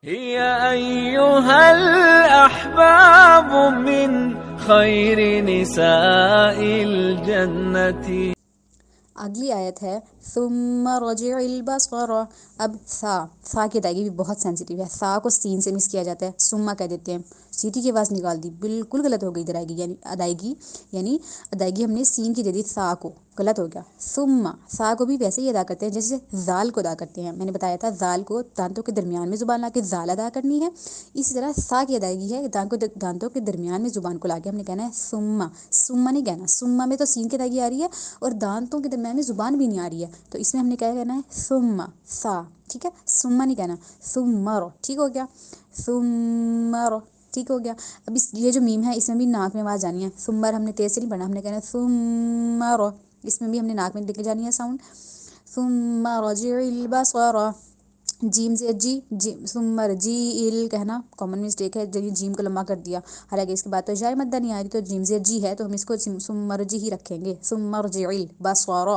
هي أيها الأحباب من خير نساء الجنة. اگلی آیت ہے ثم رجع البصر. اب سا کی ادائیگی بھی بہت سینسیٹیو ہے. سا کو سین سے مس کیا جاتا ہے، سما کہہ دیتے ہیں، سیٹی کی آواز نکال دی، بالکل غلط ہو گئی ادائیگی ہم نے سین کی دے دی، سا کو غلط ہو گیا. ثم سا کو بھی ویسے ہی ادا کرتے ہیں جیسے زال کو ادا کرتے ہیں. میں نے بتایا تھا زال کو دانتوں کے درمیان میں زبان لا کے زال ادا کرنی ہے، اسی طرح سا کی ادائیگی ہے دانتوں کے درمیان میں زبان کو لا کے ہم نے کہنا ہے سما نہیں کہنا. سما میں تو سین کی ادائیگی آ رہی ہے اور دانتوں کے درمیان میں زبان بھی نہیں آ رہی ہے، تو اس میں ہم نے کیا کہنا ہے ثم سا. ٹھیک ہے، سما نہیں کہنا، ثمر. ٹھیک ہو گیا، ثمر. ٹھیک ہو گیا. اب یہ جو میم ہے اس میں بھی ناک میں آواز جانی ہے. ثمر ہم نے تیز سے نہیں پڑھنا، ہم نے کہنا ہے ثمر. اس میں بھی ہم نے ناک میں لے کے جانی ہے ساؤنڈ. ثم رجع البصر. جیم سے ثمر جی ال کہنا کامن مسٹیک ہے، جیم کو لمبا کر دیا، حالانکہ اس کے بعد تو جائے مدہ نہیں آ رہی، تو جیم سے جی ہے تو ہم اس کو ثمر جی ہی رکھیں گے. ثم رجع البصر.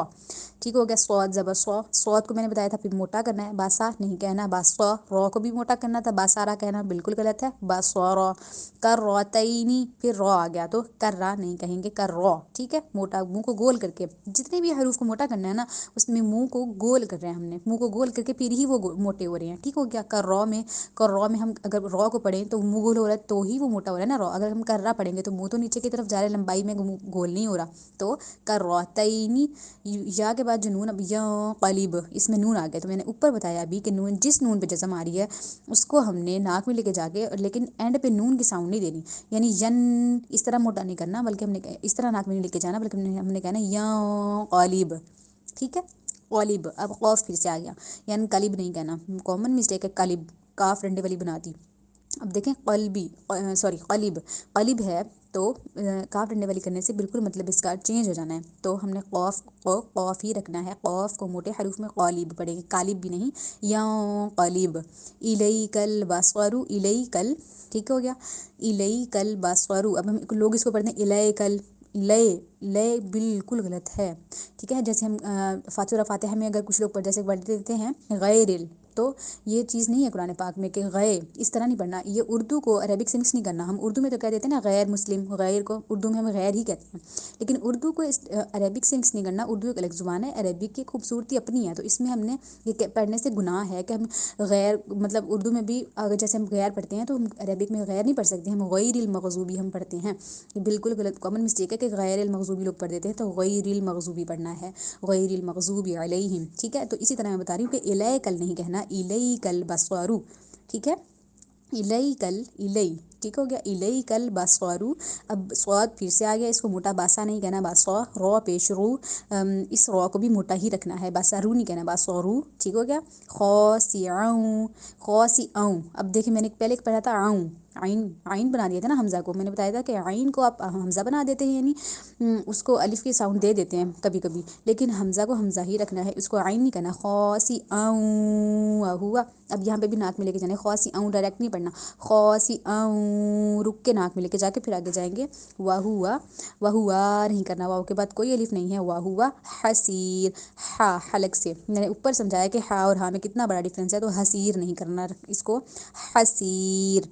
ٹھیک ہو گیا. صاد زبر صاد کو میں نے بتایا تھا پھر موٹا کرنا ہے، باسا نہیں کہنا، باسا. را کو بھی موٹا کرنا تھا، باسارا کہنا بالکل غلط ہے، باسارا. کراتینی پھر را آ گیا تو کرا نہیں کہیں گے، کرا. ٹھیک ہے، موٹا منہ کو گول کر کے، جتنے بھی حروف کو موٹا کرنا ہے نا اس میں منہ کو گول کر رہے ہیں ہم نے، منہ کو گول کر کے پھر ہی وہ موٹے ہو رہے ہیں. ٹھیک ہو گیا. کرا میں ہم اگر را کو پڑھیں تو منہ گول ہو رہا ہے تو ہی وہ موٹا ہو رہا ہے نا را. اگر ہم کرا پڑھیں گے تو منہ تو نیچے کی طرف جا رہا ہے، لمبائی میں گول نہیں ہو رہا. تو کراتینی یا کے بعد جو نون، اب یا قلیب اس میں نون آ گیا، تو میں نے اوپر بتایا ابھی کہ نون جس نون پہ جزم آ رہی ہے اس کو ہم نے ناک میں لے کے جا کے، لیکن اینڈ پہ نون کی ساؤنڈ نہیں دینی، یعنی ین اس طرح موٹا نہیں کرنا، بلکہ ہم نے اس طرح ناک میں نہیں لے کے جانا، بلکہ ہم نے کہنا یا قلیب. ٹھیک ہے، قلیب. اب قوف پھر سے آ گیا، یعنی قلیب نہیں کہنا، کامن مسٹیک ہے قلیب، کاف ڈنڈے والی بنا دی. اب دیکھیں قلیب ہے تو کاف ڈنڈے والی کرنے سے بالکل مطلب اس کا چینج ہو جانا ہے، تو ہم نے قوف کو قوف ہی رکھنا ہے، قوف کو موٹے حروف میں قالیب پڑھیں گے، قالب بھی نہیں. یا قلیب. الیک البصر الیکل. ٹھیک ہو گیا، الیک البصر. اب ہم لوگ اس کو پڑھتے ہیں الیکل، لے بالکل غلط ہے. ٹھیک ہے، جیسے ہم فاتحہ میں اگر کچھ لوگ جیسے پڑھ دیتے ہیں غیر تو یہ چیز نہیں ہے قرآن پاک میں کہ غیر اس طرح نہیں پڑھنا. یہ اردو کو عربک سے مکس نہیں کرنا. ہم اردو میں تو کہہ دیتے ہیں نا غیر مسلم، غیر کو اردو میں ہم غیر ہی کہتے ہیں، لیکن اردو کو عربک سے مکس نہیں کرنا. اردو ایک الگ زبان ہے، عربک کی خوبصورتی اپنی ہے، تو اس میں ہم نے یہ پڑھنے سے گناہ ہے کہ ہم غیر مطلب اردو میں بھی اگر جیسے ہم غیر پڑھتے ہیں تو ہم عربک میں غیر نہیں پڑھ سکتے، ہم غیر المغضوبی ہم پڑھتے ہیں. یہ بالکل غلط کامن مسٹیک ہے کہ غیر المغضوبی لوگ پڑھ دیتے ہیں، تو غیر المغضوبی پڑھنا ہے، غیر المغضوب علیہم. ٹھیک ہے، تو اسی طرح میں بتا رہی ہوں کہ الیکل نہیں کہنا، الیک البصر. ٹھیک ہے، الیکل ٹھیک ہو گیا، الیک البصر. اب صاد پھر سے آ گیا، اس کو موٹا باسا نہیں کہنا، باسا. را پیش رو، اس را کو بھی موٹا ہی رکھنا ہے، باسارو نہیں کہنا، باسارو. ٹھیک ہو گیا. خاسعوں. اب دیکھیں میں نے پہلے پڑھا تھا عین بنا دیا تھا نا حمزہ کو. میں نے بتایا تھا کہ عین کو آپ حمزہ بنا دیتے ہیں، یعنی اس کو الف کی ساؤنڈ دے دیتے ہیں کبھی کبھی، لیکن حمزہ کو حمزہ ہی رکھنا ہے، اس کو عین نہیں کرنا. خاسعوں ہوا. اب یہاں پہ بھی ناک میں لے کے جانا ہے، خاسعوں ڈائریکٹ نہیں پڑھنا، خاسعوں رک کے ناک میں لے کے جا کے پھر آگے جائیں گے. وہوا نہیں کرنا، واو کے بعد کوئی الف نہیں ہے. وہوا حسیر. ہا حلق سے میں نے اوپر سمجھایا کہ ہا اور ہا میں کتنا بڑا ڈفرینس ہے، تو حسیر نہیں کرنا اس کو، حسیر.